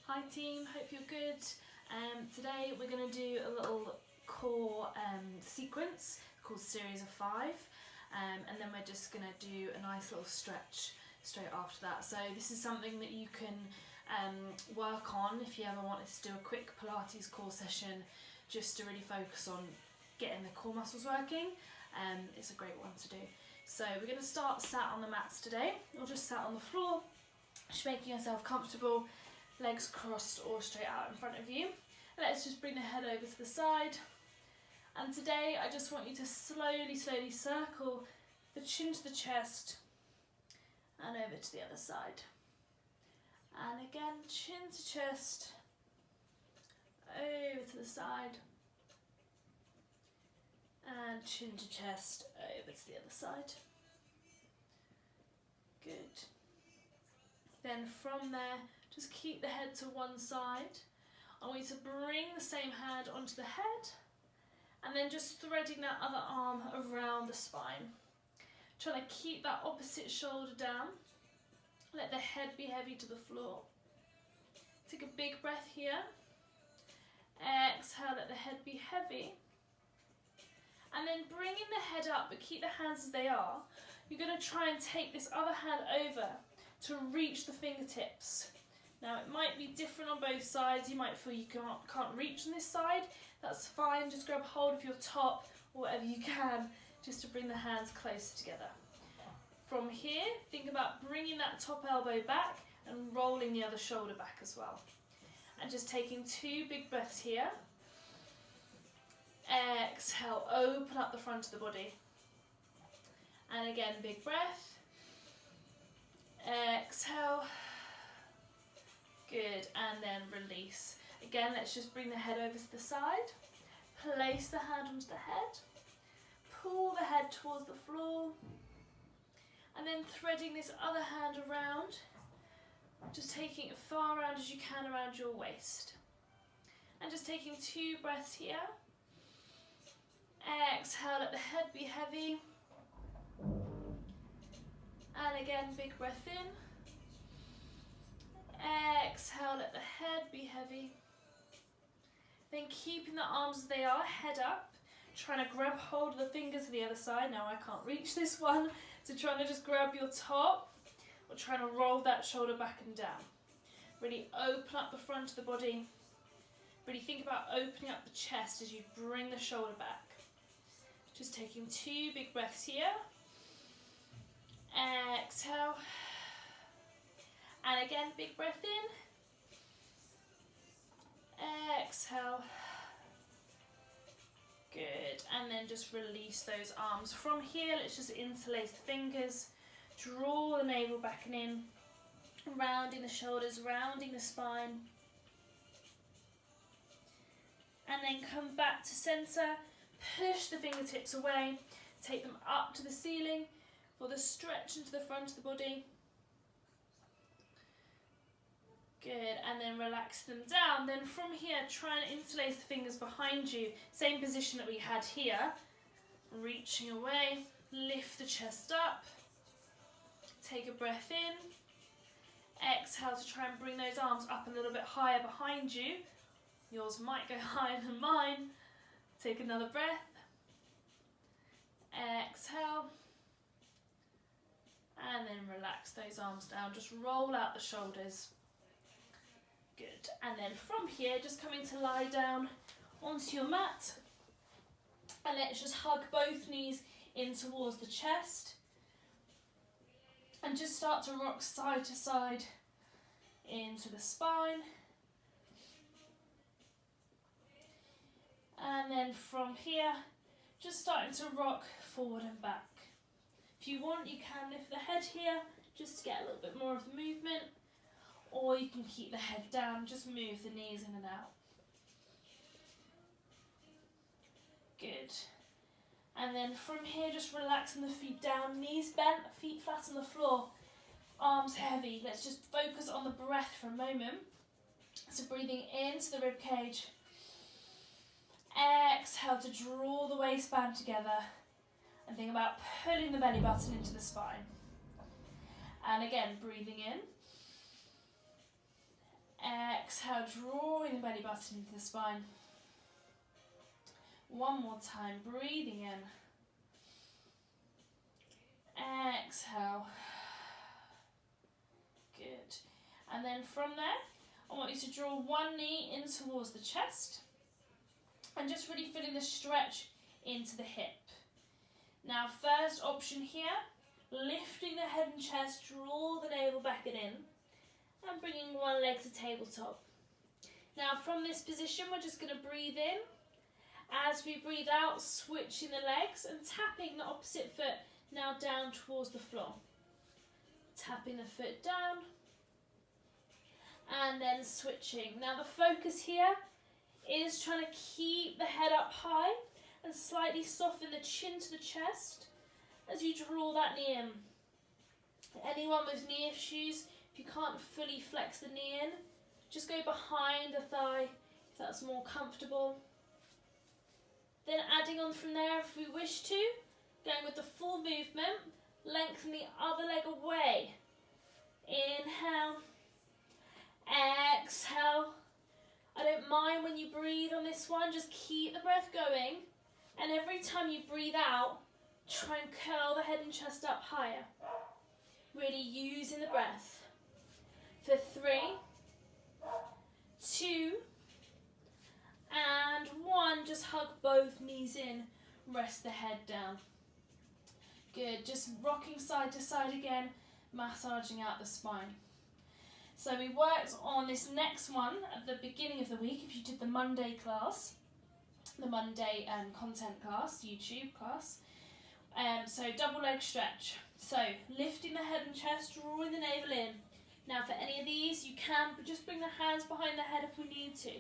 Hi team, hope you're good. Today we're going to do a little core sequence called Series of 5, and then we're just going to do a nice little stretch straight after that. So this is something that you can work on if you ever wanted to do a quick Pilates core session just to really focus on getting the core muscles working. It's a great one to do. So we're going to start sat on the mats today, or just sat on the floor, just making yourself comfortable, legs crossed or straight out in front of you. Let's just bring the head over to the side. And today I just want you to slowly circle the chin to the chest and over to the other side. And again, chin to chest, over to the side, and chin to chest, over to the other side. Good. Then from there, just keep the head to one side. I want you to bring the same hand onto the head, and then just threading that other arm around the spine. Trying to keep that opposite shoulder down. Let the head be heavy to the floor. Take a big breath here. Exhale, let the head be heavy. And then bringing the head up, but keep the hands as they are. You're going to try and take this other hand over to reach the fingertips. Now it might be different on both sides. You might feel you can't reach on this side. That's fine. Just grab hold of your top or whatever you can just to bring the hands closer together. From here, think about bringing that top elbow back and rolling the other shoulder back as well. And just taking 2 big breaths here. Exhale, open up the front of the body. And again, big breath. Exhale. Good, and then release. Again, let's just bring the head over to the side. Place the hand onto the head. Pull the head towards the floor. And then threading this other hand around. Just taking it far around as you can around your waist. And just taking 2 breaths here. Exhale, let the head be heavy. And again, big breath in. Exhale, let the head be heavy. Then keeping the arms as they are, head up. Trying to grab hold of the fingers to the other side. Now I can't reach this one. So trying to just grab your top. Or trying to roll that shoulder back and down. Really open up the front of the body. Really think about opening up the chest as you bring the shoulder back. Just taking 2 big breaths here. Exhale. And again, big breath in. Exhale. Good. And then just release those arms. From here, let's just interlace the fingers. Draw the navel back and in. Rounding the shoulders, rounding the spine. And then come back to center. Push the fingertips away. Take them up to the ceiling for the stretch into the front of the body. Good, and then relax them down. Then from here, try and interlace the fingers behind you. Same position that we had here. Reaching away, lift the chest up. Take a breath in. Exhale to try and bring those arms up a little bit higher behind you. Yours might go higher than mine. Take another breath. Exhale. And then relax those arms down. Just roll out the shoulders. Good. And then from here, just coming to lie down onto your mat. And let's just hug both knees in towards the chest. And just start to rock side to side into the spine. And then from here, just starting to rock forward and back. If you want, you can lift the head here just to get a little bit more of the movement. Or you can keep the head down, just move the knees in and out. Good. And then from here, just relaxing the feet down, knees bent, feet flat on the floor, arms heavy. Let's just focus on the breath for a moment. So breathing into the rib cage. Exhale to draw the waistband together. And think about pulling the belly button into the spine. And again, breathing in. Exhale, drawing the belly button into the spine. One more time, breathing in. Exhale. Good. And then from there, I want you to draw one knee in towards the chest and just really feeling the stretch into the hip. Now, first option here, lifting the head and chest, draw the navel back and in, and bringing one leg to tabletop. Now, from this position, we're just going to breathe in. As we breathe out, switching the legs and tapping the opposite foot now down towards the floor. Tapping the foot down and then switching. Now the focus here is trying to keep the head up high and slightly soften the chin to the chest as you draw that knee in. Anyone with knee issues, if you can't fully flex the knee in, just go behind the thigh if that's more comfortable. Then adding on from there if we wish to, going with the full movement, lengthen the other leg away. Inhale, exhale. I don't mind when you breathe on this one, just keep the breath going, and every time you breathe out, try and curl the head and chest up higher. Really using the breath. For 3, 2, and 1, just hug both knees in, rest the head down. Good, just rocking side to side again, massaging out the spine. So we worked on this next one at the beginning of the week, if you did the Monday class, the Monday content class, YouTube class. So double leg stretch. So lifting the head and chest, drawing the navel in. Now for any of these, you can just bring the hands behind the head if we need to.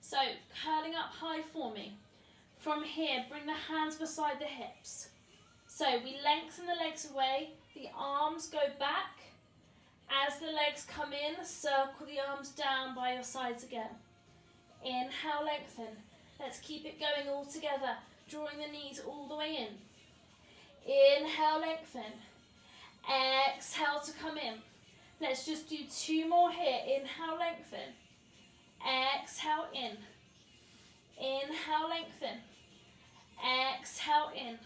So curling up high for me. From here, bring the hands beside the hips. So we lengthen the legs away, the arms go back. As the legs come in, circle the arms down by your sides again. Inhale, lengthen. Let's keep it going all together, drawing the knees all the way in. Inhale, lengthen. Exhale to come in. Let's just do 2 more here. Inhale, lengthen. Exhale, in. Inhale, lengthen. Exhale, in.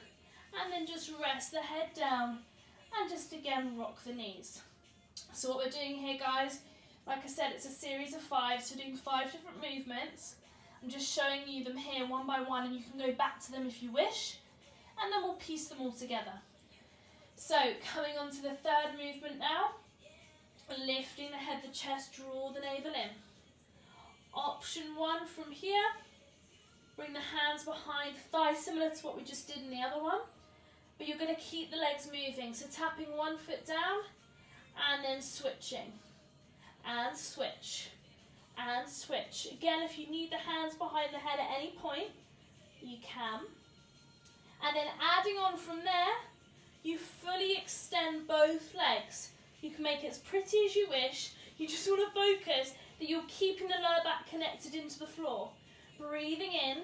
And then just rest the head down and just again rock the knees. So what we're doing here, guys, like I said, it's a series of 5, so we're doing 5 different movements. I'm just showing you them here one by one, and you can go back to them if you wish, and then we'll piece them all together. So coming on to the third movement now, lifting the head, the chest, draw the navel in. Option 1 from here, bring the hands behind the thigh, similar to what we just did in the other one, but you're going to keep the legs moving, so tapping one foot down, and then switching, and switch, and switch. Again, if you need the hands behind the head at any point, you can. And then adding on from there, you fully extend both legs. You can make it as pretty as you wish. You just want to focus that you're keeping the lower back connected into the floor. Breathing in,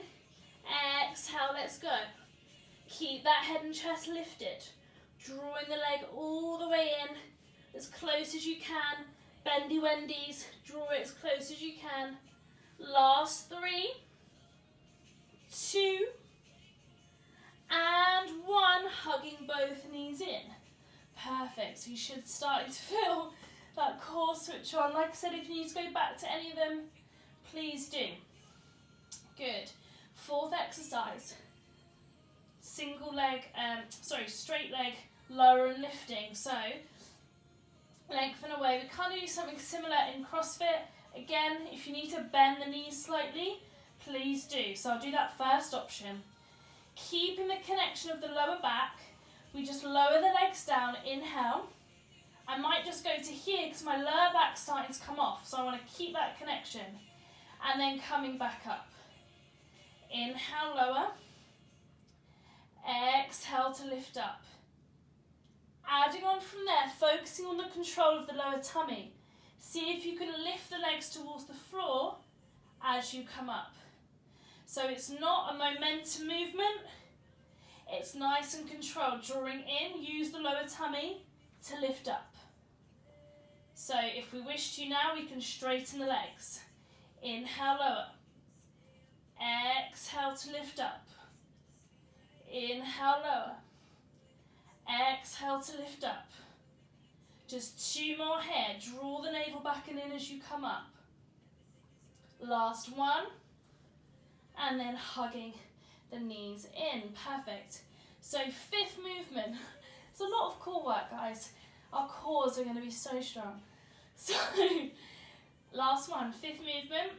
exhale, let's go. Keep that head and chest lifted. Drawing the leg all the way in, as close as you can. Bendy Wendy's, draw it as close as you can. Last 3, 2, and 1, hugging both knees in. Perfect, so you should start to feel that core switch on. Like I said, if you need to go back to any of them, please do. Good. 4th exercise. Straight leg, lower and lifting. So, lengthen away. We can't do something similar in CrossFit. Again, if you need to bend the knees slightly, please do. So I'll do that first option. Keeping the connection of the lower back, we just lower the legs down, inhale. I might just go to here because my lower back's starting to come off, so I want to keep that connection. And then coming back up. Inhale, lower. Exhale to lift up. Adding on from there, focusing on the control of the lower tummy. See if you can lift the legs towards the floor as you come up. So it's not a momentum movement, it's nice and controlled. Drawing in, use the lower tummy to lift up. So if we wish to now, we can straighten the legs. Inhale, lower. Exhale to lift up. Inhale, lower. Exhale to lift up. Just 2 more here. Draw the navel back and in as you come up. Last one. And then hugging the knees in. Perfect. So 5th movement. It's a lot of core work, guys. Our cores are going to be so strong. So last one, 5th movement.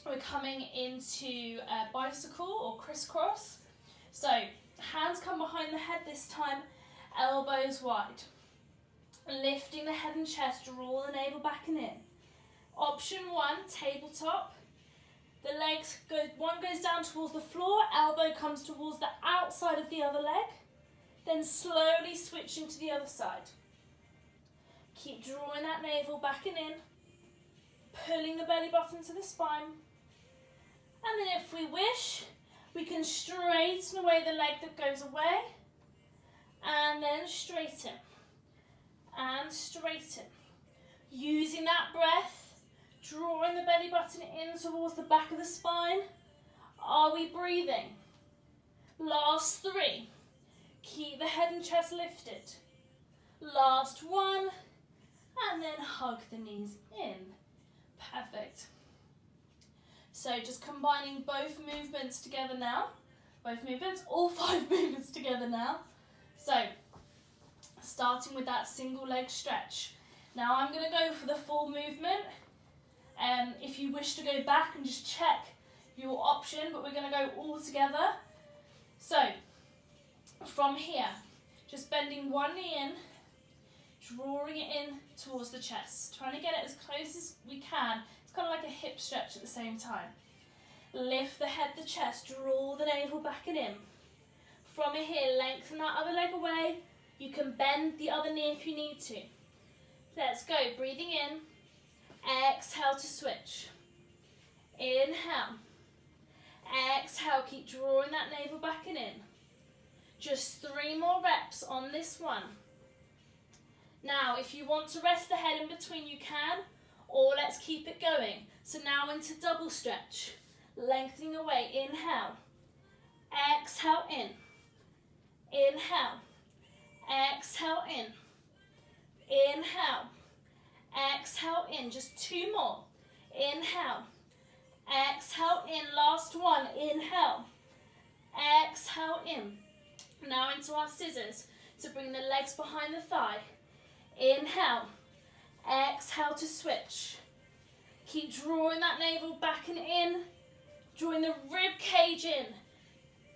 We're coming into a bicycle or crisscross. So hands come behind the head this time, elbows wide. Lifting the head and chest, draw the navel back and in. Option 1, tabletop. The legs go, one goes down towards the floor, elbow comes towards the outside of the other leg. Then slowly switching to the other side. Keep drawing that navel back and in, pulling the belly button to the spine. And then if we wish, we can straighten away the leg that goes away, and then straighten, and straighten. Using that breath, drawing the belly button in towards the back of the spine. Are we breathing? Last 3. Keep the head and chest lifted. Last 1, and then hug the knees in. Perfect. So just combining both movements together now. Both movements, all 5 movements together now. So, starting with that single leg stretch. Now I'm going to go for the full movement. If you wish to go back and just check your option, but we're going to go all together. So, from here, just bending one knee in, drawing it in towards the chest. Trying to get it as close as we can. It's kind of like a hip stretch at the same time. Lift the head, the chest, draw the navel back and in. From here, lengthen that other leg away. You can bend the other knee if you need to. Let's go, breathing in. Exhale to switch. Inhale. Exhale, keep drawing that navel back and in. Just 3 more reps on this one. Now, if you want to rest the head in between, you can, or let's keep it going. So now into double stretch. Lengthening away, inhale. Exhale in. Inhale. Exhale in. Inhale. Exhale in. Just 2 more. Inhale. Exhale in. Last one. Inhale. Exhale in. Now into our scissors to bring the legs behind the thigh. Inhale. Exhale to switch. Keep drawing that navel back and in. Drawing the rib cage in.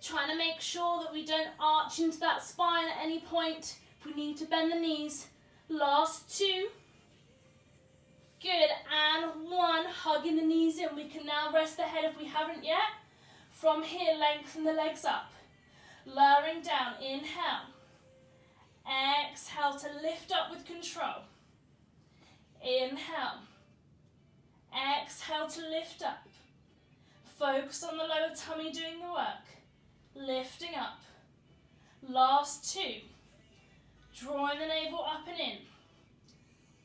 Trying to make sure that we don't arch into that spine at any point. If we need to bend the knees. Last 2. Good. And 1. Hugging the knees in. We can now rest the head if we haven't yet. From here, lengthen the legs up. Lowering down. Inhale. Exhale to lift up with control. Inhale. Exhale to lift up. Focus on the lower tummy doing the work. Lifting up. Last 2. Drawing the navel up and in.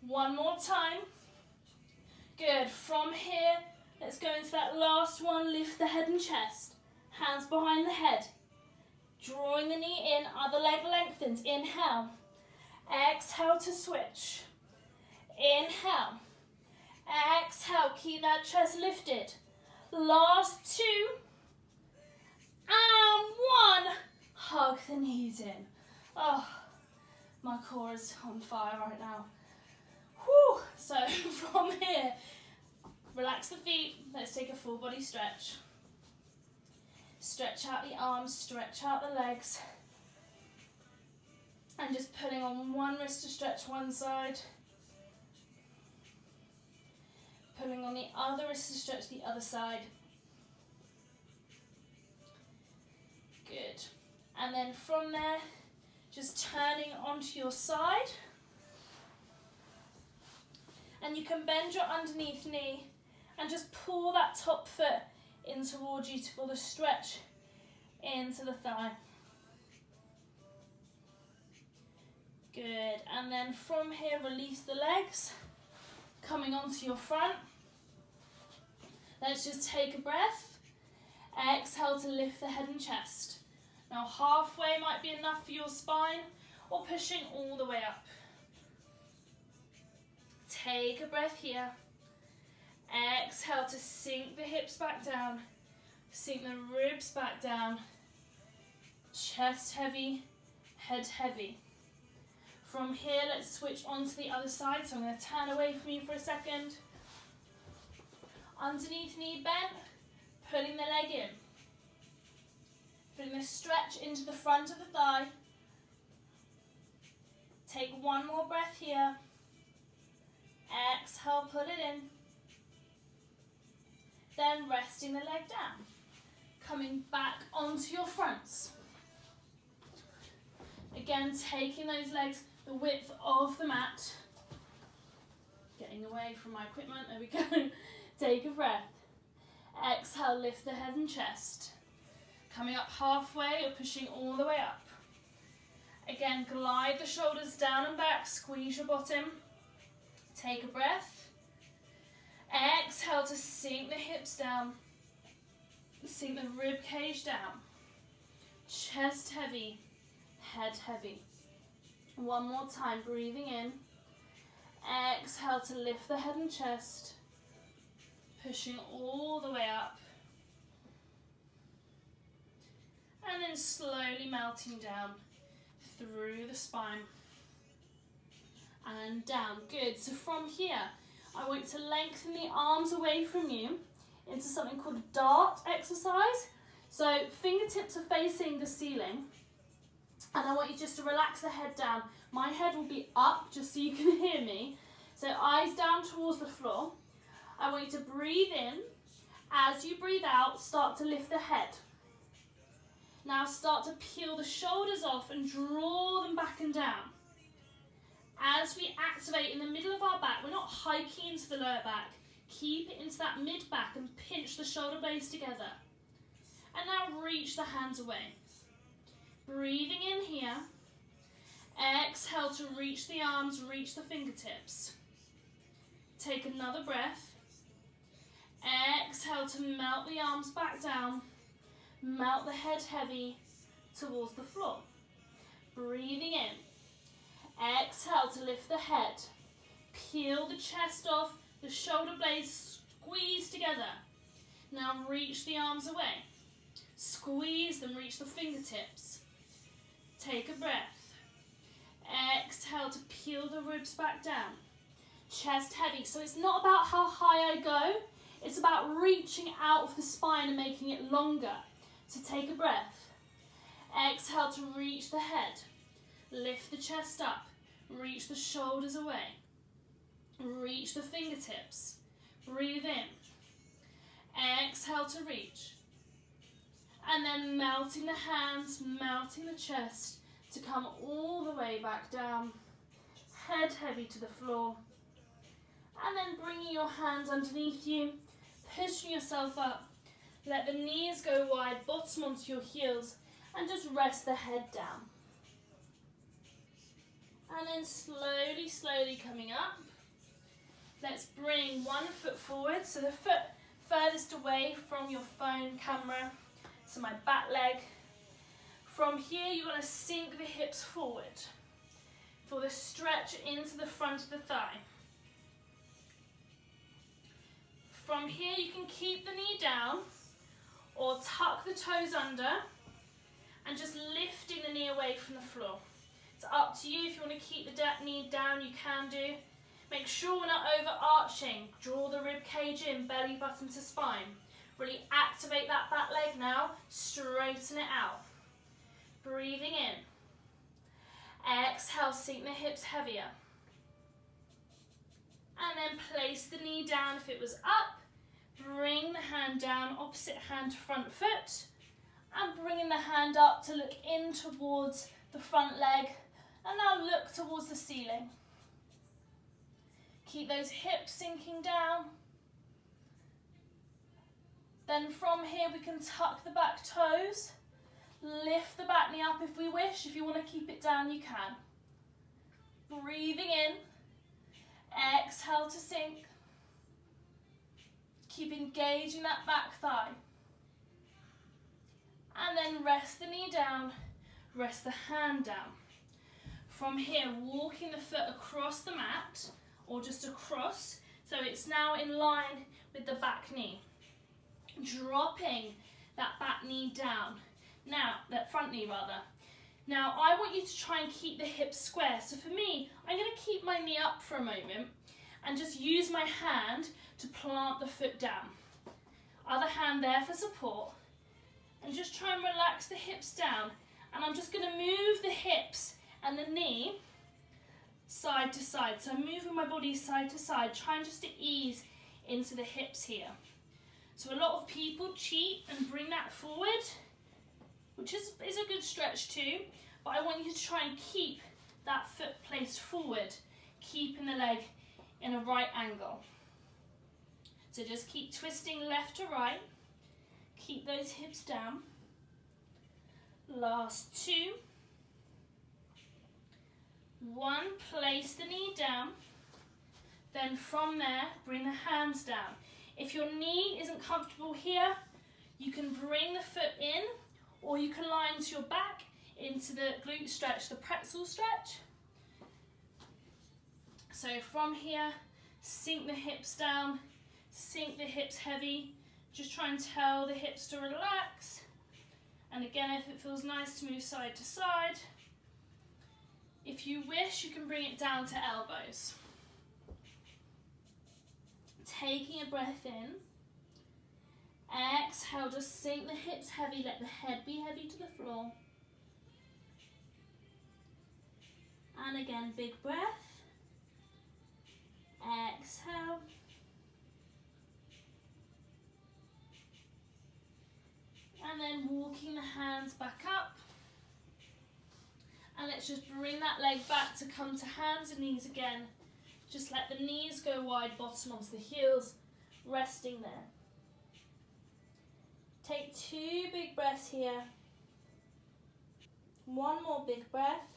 1 more time. Good. From here, let's go into that last one. Lift the head and chest. Hands behind the head. Drawing the knee in, other leg lengthens. Inhale. Exhale to switch. Inhale. Exhale. Keep that chest lifted. Last 2. And 1. Hug the knees in. Oh, my core is on fire right now. Whew. So from here, relax the feet. Let's take a full body stretch. Stretch out the arms, stretch out the legs. And just pulling on one wrist to stretch one side. Pulling on the other wrist to stretch the other side. Good. And then from there, just turning onto your side. And you can bend your underneath knee and just pull that top foot in towards you for the stretch into the thigh. Good. And then from here, release the legs, coming onto your front. Let's just take a breath. Exhale to lift the head and chest. Now halfway might be enough for your spine, or pushing all the way up. Take a breath here. Exhale to sink the hips back down. Sink the ribs back down. Chest heavy, head heavy. From here, let's switch on to the other side. So I'm going to turn away from you for a second. Underneath knee bent, pulling the leg in. Feeling the stretch into the front of the thigh. Take one more breath here. Exhale, pull it in. Then resting the leg down. Coming back onto your fronts. Again, taking those legs the width of the mat. Getting away from my equipment, there we go. Take a breath. Exhale, lift the head and chest. Coming up halfway or pushing all the way up. Again, glide the shoulders down and back, squeeze your bottom. Take a breath. Exhale to sink the hips down. Sink the rib cage down. Chest heavy, head heavy. One more time, breathing in. Exhale to lift the head and chest. Pushing all the way up. And then slowly melting down through the spine. And down. Good. So from here, I want you to lengthen the arms away from you into something called a dart exercise. So fingertips are facing the ceiling. And I want you just to relax the head down. My head will be up just so you can hear me. So eyes down towards the floor. I want you to breathe in. As you breathe out, start to lift the head. Now start to peel the shoulders off and draw them back and down. As we activate in the middle of our back, we're not hiking into the lower back. Keep it into that mid back and pinch the shoulder blades together. And now reach the hands away. Breathing in here. Exhale to reach the arms, reach the fingertips. Take another breath. Exhale to melt the arms back down. Melt the head heavy towards the floor. Breathing in. Exhale to lift the head. Peel the chest off, the shoulder blades squeeze together. Now reach the arms away. Squeeze them, reach the fingertips. Take a breath. Exhale to peel the ribs back down. Chest heavy. So it's not about how high I go, it's about reaching out of the spine and making it longer. So take a breath. Exhale to reach the head. Lift the chest up. Reach the shoulders away. Reach the fingertips. Breathe in. Exhale to reach. And then melting the hands, melting the chest to come all the way back down. Head heavy to the floor. And then bringing your hands underneath you, pushing yourself up. Let the knees go wide, bottom onto your heels, and just rest the head down. And then slowly, slowly coming up. Let's bring one foot forward, so the foot furthest away from your phone camera, so my back leg. From here, you're going to sink the hips forward. Feel the stretch into the front of the thigh. From here, you can keep the knee down, or tuck the toes under, and just lifting the knee away from the floor. It's up to you. If you want to keep the knee down, you can do. Make sure we're not overarching. Draw the rib cage in, belly button to spine. Really activate that back leg now. Straighten it out. Breathing in. Exhale, sink the hips heavier. And then place the knee down if it was up. Bring the hand down, opposite hand to front foot. And bringing the hand up to look in towards the front leg. And now look towards the ceiling. Keep those hips sinking down. Then from here we can tuck the back toes. Lift the back knee up if we wish. If you want to keep it down, you can. Breathing in. Exhale to sink. Keep engaging that back thigh. And then rest the knee down, rest the hand down. From here, walking the foot across the mat, or just across, so it's now in line with the back knee. Dropping that back knee down. Now, that front knee rather. Now, I want you to try and keep the hips square. So for me, I'm going to keep my knee up for a moment and just use my hand to plant the foot down. Other hand there for support. And just try and relax the hips down. And I'm just going to move the hips and the knee side to side. So I'm moving my body side to side, trying just to ease into the hips here. So a lot of people cheat and bring that forward, which is a good stretch too, but I want you to try and keep that foot placed forward, keeping the leg in a right angle. So just keep twisting left to right, keep those hips down. Last two. One, place the knee down, then from there, bring the hands down. If your knee isn't comfortable here, you can bring the foot in, or you can lie into your back, into the glute stretch, the pretzel stretch. So from here, sink the hips down, sink the hips heavy, just try and tell the hips to relax. And again, if it feels nice to move side to side, if you wish, you can bring it down to elbows. Taking a breath in. Exhale, just sink the hips heavy, let the head be heavy to the floor. And again, big breath. Exhale. And then walking the hands back up. And let's just bring that leg back to come to hands and knees again. Just let the knees go wide, bottom onto the heels, resting there. Take two big breaths here. One more big breath.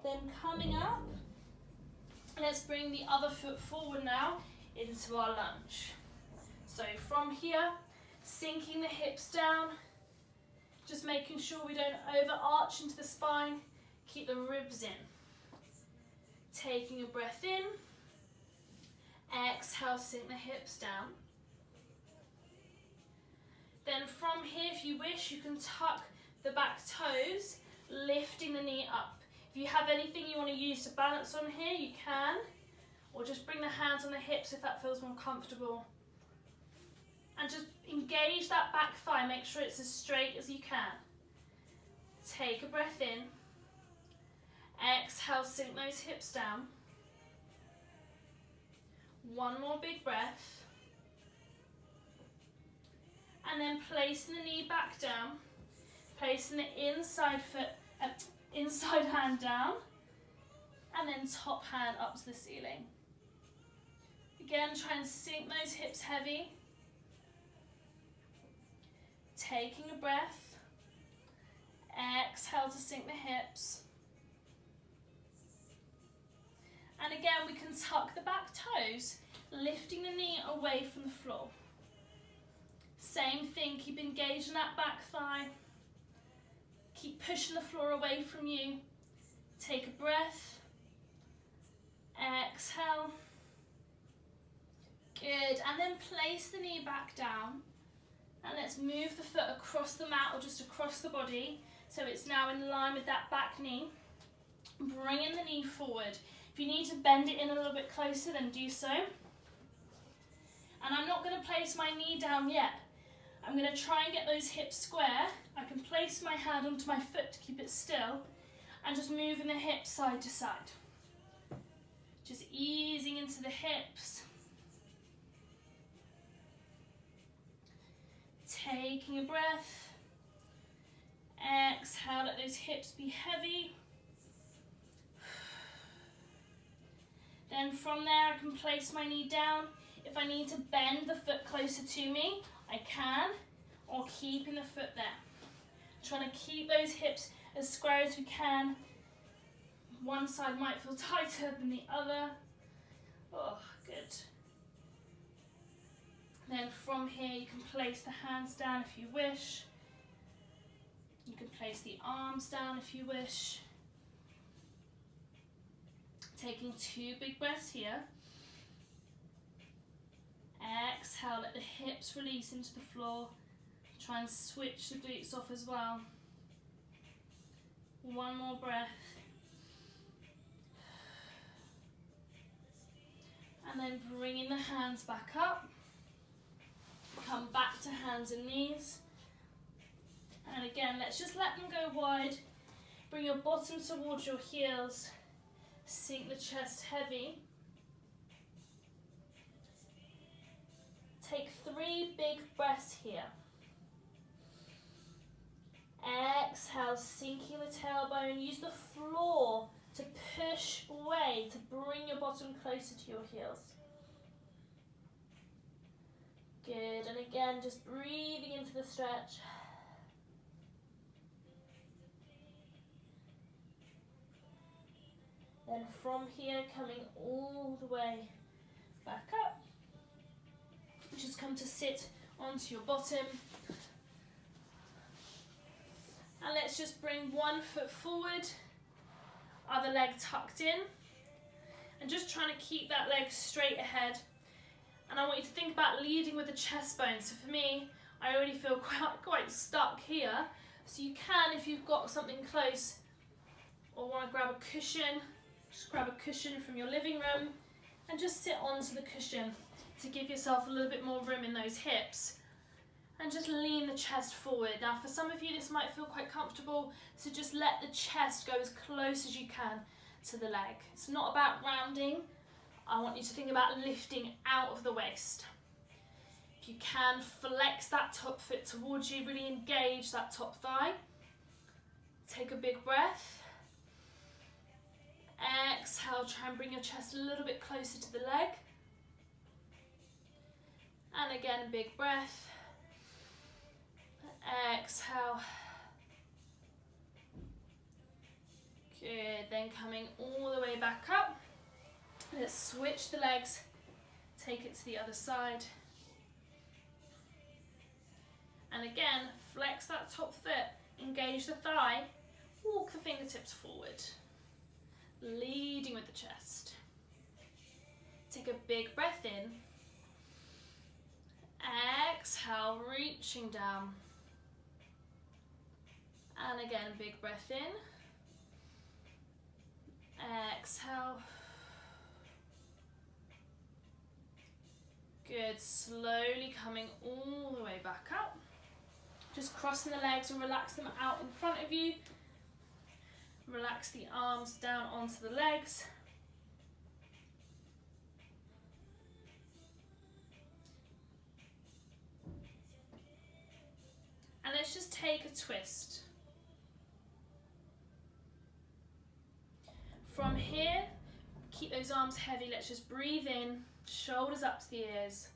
Then coming up, let's bring the other foot forward now into our lunge. So from here, sinking the hips down, just making sure we don't overarch into the spine, keep the ribs in. Taking a breath in, exhale, sink the hips down. Then from here, if you wish, you can tuck the back toes, lifting the knee up. If you have anything you want to use to balance on here, you can, or just bring the hands on the hips if that feels more comfortable. And just engage that back thigh, make sure it's as straight as you can. Take a breath in. Exhale, sink those hips down. One more big breath. And then placing the knee back down, placing the inside hand down, and then top hand up to the ceiling. Again, try and sink those hips heavy. Taking a breath. Exhale to sink the hips. And again, we can tuck the back toes, lifting the knee away from the floor. Same thing, keep engaging that back thigh. Keep pushing the floor away from you. Take a breath. Exhale. Good, and then place the knee back down. And let's move the foot across the mat or just across the body. So it's now in line with that back knee. Bringing the knee forward. If you need to bend it in a little bit closer, then do so. And I'm not going to place my knee down yet. I'm going to try and get those hips square. I can place my hand onto my foot to keep it still. And just moving the hips side to side. Just easing into the hips. Taking a breath. Exhale, let those hips be heavy. Then from there, I can place my knee down. If I need to bend the foot closer to me, I can, or keeping the foot there. Trying to keep those hips as square as we can. One side might feel tighter than the other. you can place the hands down if you wish. You can place the arms down if you wish. Taking 2 big breaths here. Exhale, let the hips release into the floor. Try and switch the glutes off as well. 1 more breath. And then bringing the hands back up. Come back to hands and knees. And again, let's just let them go wide. Bring your bottom towards your heels. Sink the chest heavy. Take 3 big breaths here. Exhale, sinking the tailbone. Use the floor to push away, to bring your bottom closer to your heels. Good, and again, just breathing into the stretch. Then from here, coming all the way back up. Just come to sit onto your bottom. And let's just bring 1 foot forward, other leg tucked in. And just trying to keep that leg straight ahead. And I want you to think about leading with the chest bone. So for me, I already feel quite stuck here. So you can, if you've got something close or want to grab a cushion, just grab a cushion from your living room and just sit onto the cushion to give yourself a little bit more room in those hips. And just lean the chest forward. Now for some of you this might feel quite comfortable, so just let the chest go as close as you can to the leg. It's not about rounding. I want you to think about lifting out of the waist. If you can, flex that top foot towards you, really engage that top thigh. Take a big breath. Exhale, try and bring your chest a little bit closer to the leg. And again, a big breath. Exhale. Good, then coming all the way back up. Let's switch the legs, take it to the other side. And again, flex that top foot, engage the thigh, walk the fingertips forward, leading with the chest. Take a big breath in. Exhale, reaching down. And again, big breath in. Exhale. Good, slowly coming all the way back up. Just crossing the legs and relax them out in front of you. Relax the arms down onto the legs. And let's just take a twist. From here, keep those arms heavy. Let's just breathe in, shoulders up to the ears.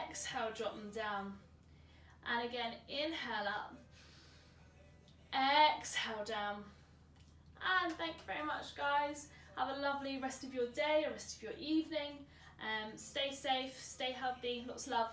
Exhale, drop them down. And again, inhale up. Exhale down. And thank you very much, guys. Have a lovely rest of your day, or rest of your evening. Stay safe, stay healthy. Lots of love.